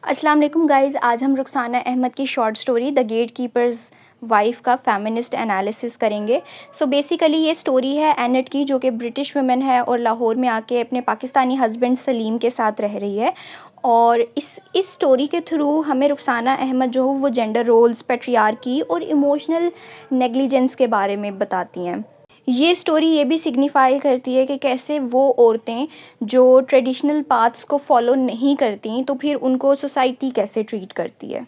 अस्सलाम वालेकुम गाइज़। आज हम रुखसाना अहमद की short story the gate keeper's wife का फेमिनिस्ट एनालिसिस करेंगे। सो बेसिकली ये स्टोरी है एनेट की, जो कि ब्रिटिश वुमेन है और लाहौर में आके अपने पाकिस्तानी हस्बैंड सलीम के साथ रह रही है। और इस स्टोरी के थ्रू हमें रुखसाना अहमद जो वो जेंडर रोल्स, पैट्रियार्की और इमोशनल नेग्लिजेंस के बारे में बताती हैं। ये स्टोरी ये भी सिग्निफ़ाई करती है कि कैसे वो औरतें जो ट्रेडिशनल पाथ्स को फ़ॉलो नहीं करती, तो फिर उनको सोसाइटी कैसे ट्रीट करती है।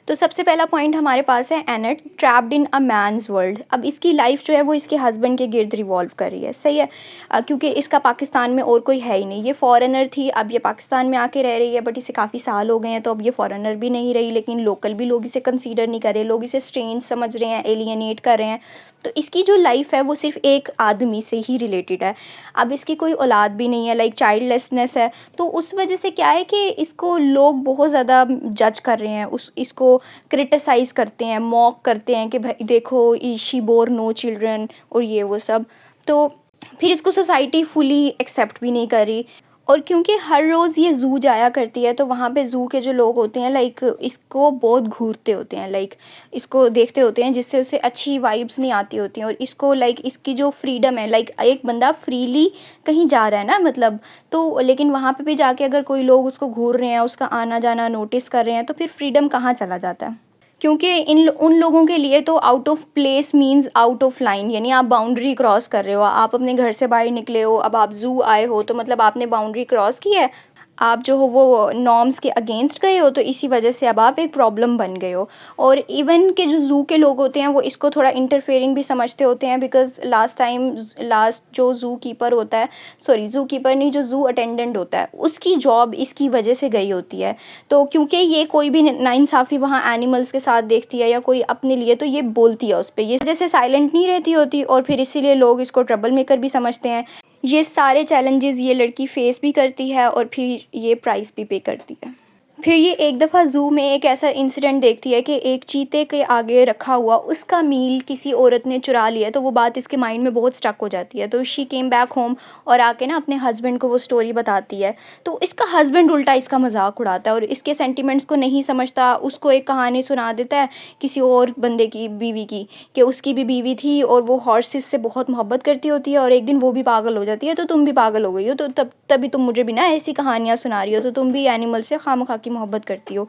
तो सबसे पहला पॉइंट हमारे पास है Annette trapped in a man's world. अब इसकी लाइफ जो है वो इसके हस्बैंड के गिर्द रिवॉल्व कर रही है, सही है। क्योंकि इसका पाकिस्तान में और कोई है ही नहीं, ये फॉरेनर थी, अब ये पाकिस्तान में आके रह रही है, बट इसे काफ़ी साल हो गए हैं, तो अब ये फॉरेनर भी नहीं रही, लेकिन लोकल भी लोग इसे कंसीडर नहीं कर रहे, लोग इसे स्ट्रेंज समझ रहे हैं, एलियनेट कर रहे हैं। तो इसकी जो लाइफ है वो सिर्फ एक आदमी से ही रिलेटेड है। अब इसकी कोई औलाद भी नहीं है, लाइक चाइल्डलेसनेस है। तो उस वजह से क्या है कि इसको लोग बहुत ज़्यादा जज कर रहे हैं, उस इसको क्रिटिसाइज़ करते हैं, मॉक करते हैं कि भाई देखो शी बोर नो चिल्ड्रन और ये वो सब। तो फिर इसको सोसाइटी फुली एक्सेप्ट भी नहीं कर रही। और क्योंकि हर रोज़ ये ज़ू जाया करती है, तो वहाँ पे ज़ू के जो लोग होते हैं लाइक इसको बहुत घूरते होते हैं, लाइक इसको देखते होते हैं, जिससे उसे अच्छी वाइब्स नहीं आती होती हैं। और इसको लाइक इसकी जो फ्रीडम है, लाइक एक बंदा फ्रीली कहीं जा रहा है ना, मतलब, तो लेकिन वहाँ पे भी जाके अगर कोई लोग उसको घूर रहे हैं, उसका आना जाना नोटिस कर रहे हैं, तो फिर फ्रीडम कहाँ चला जाता है। क्योंकि इन उन लोगों के लिए तो out of place means out of line, यानी आप बाउंड्री क्रॉस कर रहे हो, आप अपने घर से बाहर निकले हो, अब आप ज़ू आए हो, तो मतलब आपने बाउंड्री क्रॉस की है, आप जो हो वो नॉर्म्स के अगेंस्ट गए हो, तो इसी वजह से अब आप एक प्रॉब्लम बन गए हो। और इवन के जो ज़ू के लोग होते हैं वो इसको थोड़ा इंटरफेयरिंग भी समझते होते हैं, बिकॉज़ लास्ट जो ज़ू कीपर होता है, सॉरी ज़ू कीपर नहीं, जो ज़ू अटेंडेंट होता है, उसकी जॉब इसकी वजह से गई होती है। तो क्योंकि ये कोई भी नाइंसाफ़ी वहाँ एनिमल्स के साथ देखती है या कोई अपने लिए, तो ये बोलती है उस पे, ये जैसे साइलेंट नहीं रहती होती, और फिर इसीलिए लोग इसको ट्रबल मेकर भी समझते हैं। ये सारे चैलेंजेस ये लड़की फेस भी करती है और फिर ये प्राइस भी पे करती है। फिर ये एक दफ़ा ज़ू में एक ऐसा इंसिडेंट देखती है कि एक चीते के आगे रखा हुआ उसका मील किसी औरत ने चुरा लिया, तो वो बात इसके माइंड में बहुत स्टक हो जाती है। तो शी केम बैक होम और आके ना अपने हस्बैंड को वो स्टोरी बताती है। तो इसका हस्बैंड उल्टा इसका मजाक उड़ाता है और इसके सेंटिमेंट्स को नहीं समझता, उसको एक कहानी सुना देता है किसी और बंदे की बीवी की, कि उसकी भी बीवी थी और वो हॉर्सेस से बहुत मोहब्बत करती होती है, और एक दिन वो भी पागल हो जाती है, तो तुम भी पागल हो गई हो, तो तभी तुम मुझे भी ना ऐसी कहानियाँ सुना रही हो, तो तुम भी एनिमल से खामखा की मोहब्बत करती हो।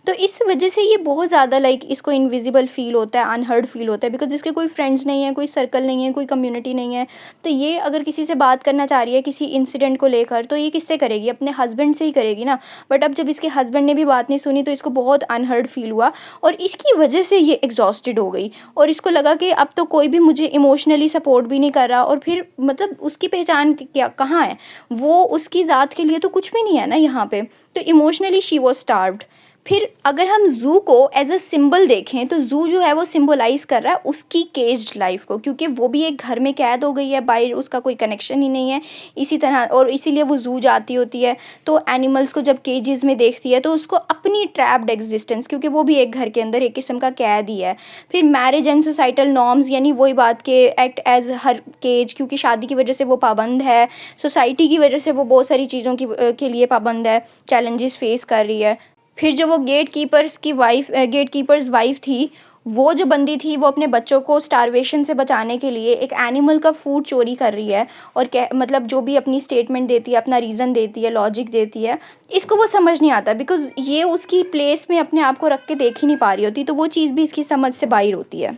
तो इस वजह से ये बहुत ज़्यादा लाइक इसको इनविजिबल फील होता है, अनहर्ड फील होता है, बिकॉज इसके कोई फ्रेंड्स नहीं है, कोई सर्कल नहीं है, कोई कम्युनिटी नहीं है। तो ये अगर किसी से बात करना चाह रही है किसी इंसिडेंट को लेकर, तो ये किससे करेगी? अपने हस्बैंड से ही करेगी ना। बट अब जब इसके हस्बैंड ने भी बात नहीं सुनी, तो इसको बहुत अनहर्ड फील हुआ और इसकी वजह से ये एग्जॉस्टेड हो गई, और इसको लगा कि अब तो कोई भी मुझे इमोशनली सपोर्ट भी नहीं कर रहा, और फिर मतलब उसकी पहचान क्या कहाँ है? वो उसकी ज़ात के लिए तो कुछ भी नहीं है ना यहाँ पे। तो इमोशनली शी वाज स्टार्व्ड। फिर अगर हम ज़ू को एज अ सिंबल देखें, तो ज़ू जो है वो सिंबलाइज कर रहा है उसकी केज्ड लाइफ को, क्योंकि वो भी एक घर में कैद हो गई है, बाहर उसका कोई कनेक्शन ही नहीं है इसी तरह, और इसीलिए वो ज़ू जाती होती है। तो एनिमल्स को जब केजेस में देखती है, तो उसको अपनी ट्रैप्ड एग्जिस्टेंस, क्योंकि वो भी एक घर के अंदर एक किस्म का कैद ही है। फिर मैरिज एंड सोसाइटल नॉर्म्स, यानी वही बात के एक्ट एज हर केज, क्योंकि शादी की वजह से वो पाबंद है, सोसाइटी की वजह से वो बहुत सारी चीज़ों के लिए पाबंद है, चैलेंजेस फेस कर रही है। फिर जो वो गेट कीपर्स वाइफ थी, वो जो बंदी थी, वो अपने बच्चों को स्टारवेशन से बचाने के लिए एक एनिमल का फूड चोरी कर रही है, और मतलब जो भी अपनी स्टेटमेंट देती है, अपना रीज़न देती है, लॉजिक देती है, इसको वो समझ नहीं आता, बिकॉज़ ये उसकी प्लेस में अपने आप को रख के देख ही नहीं पा रही होती, तो वो चीज़ भी इसकी समझ से बाहर होती है।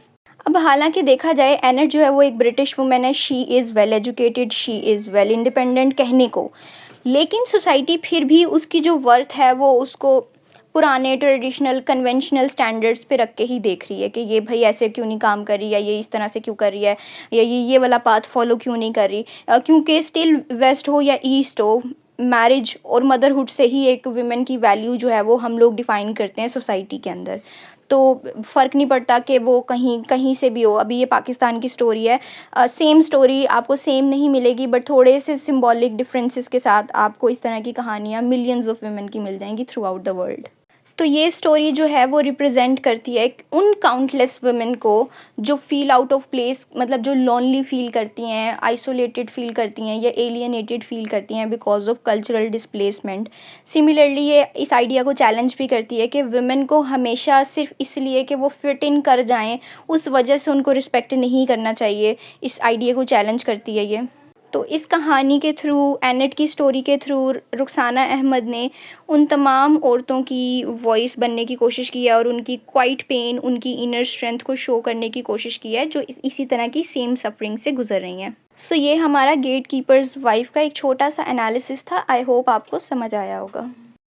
अब हालांकि देखा जाए, एनेट जो है वो एक ब्रिटिश वुमेन है, she is well educated, she is well independent कहने को, लेकिन सोसाइटी फिर भी उसकी जो वर्थ है वो उसको पुराने ट्रेडिशनल कन्वेंशनल स्टैंडर्ड्स पे रख के ही देख रही है, कि ये भाई ऐसे क्यों नहीं काम कर रही है, ये इस तरह से क्यों कर रही है, या ये वाला पाथ फॉलो क्यों नहीं कर रही। क्योंकि स्टिल वेस्ट हो या ईस्ट हो, मैरिज और मदरहुड से ही एक वुमेन की वैल्यू जो है वो हम लोग डिफ़ाइन करते हैं सोसाइटी के अंदर। तो फ़र्क नहीं पड़ता कि वो कहीं कहीं से भी हो। अभी ये पाकिस्तान की स्टोरी है, सेम स्टोरी आपको सेम नहीं मिलेगी, बट थोड़े से सिंबॉलिक डिफरेंसेस के साथ आपको इस तरह की कहानियाँ मिलियंस ऑफ वुमेन की मिल जाएंगी थ्रू आउट द वर्ल्ड। तो ये स्टोरी जो है वो रिप्रेजेंट करती है उन काउंटलेस वुमेन को जो फील आउट ऑफ प्लेस, मतलब जो लोनली फील करती हैं, आइसोलेटेड फील करती हैं या एलियनेटेड फील करती हैं because of cultural displacement. Similarly ये इस आइडिया को चैलेंज भी करती है कि वुमेन को हमेशा सिर्फ इसलिए कि वो फिट इन कर जाएं उस वजह से उनको रिस्पेक्ट नहीं करना चाहिए। इस आइडिया को चैलेंज करती है ये। तो इस कहानी के थ्रू, एनेट की स्टोरी के थ्रू, रुखसाना अहमद ने उन तमाम औरतों की वॉइस बनने की कोशिश की है और उनकी क्वाइट पेन, उनकी इनर स्ट्रेंथ को शो करने की कोशिश की है जो इसी तरह की सेम सफरिंग से गुजर रही हैं। सो ये हमारा गेट कीपर्स वाइफ का एक छोटा सा एनालिसिस था। आई होप आपको समझ आया होगा।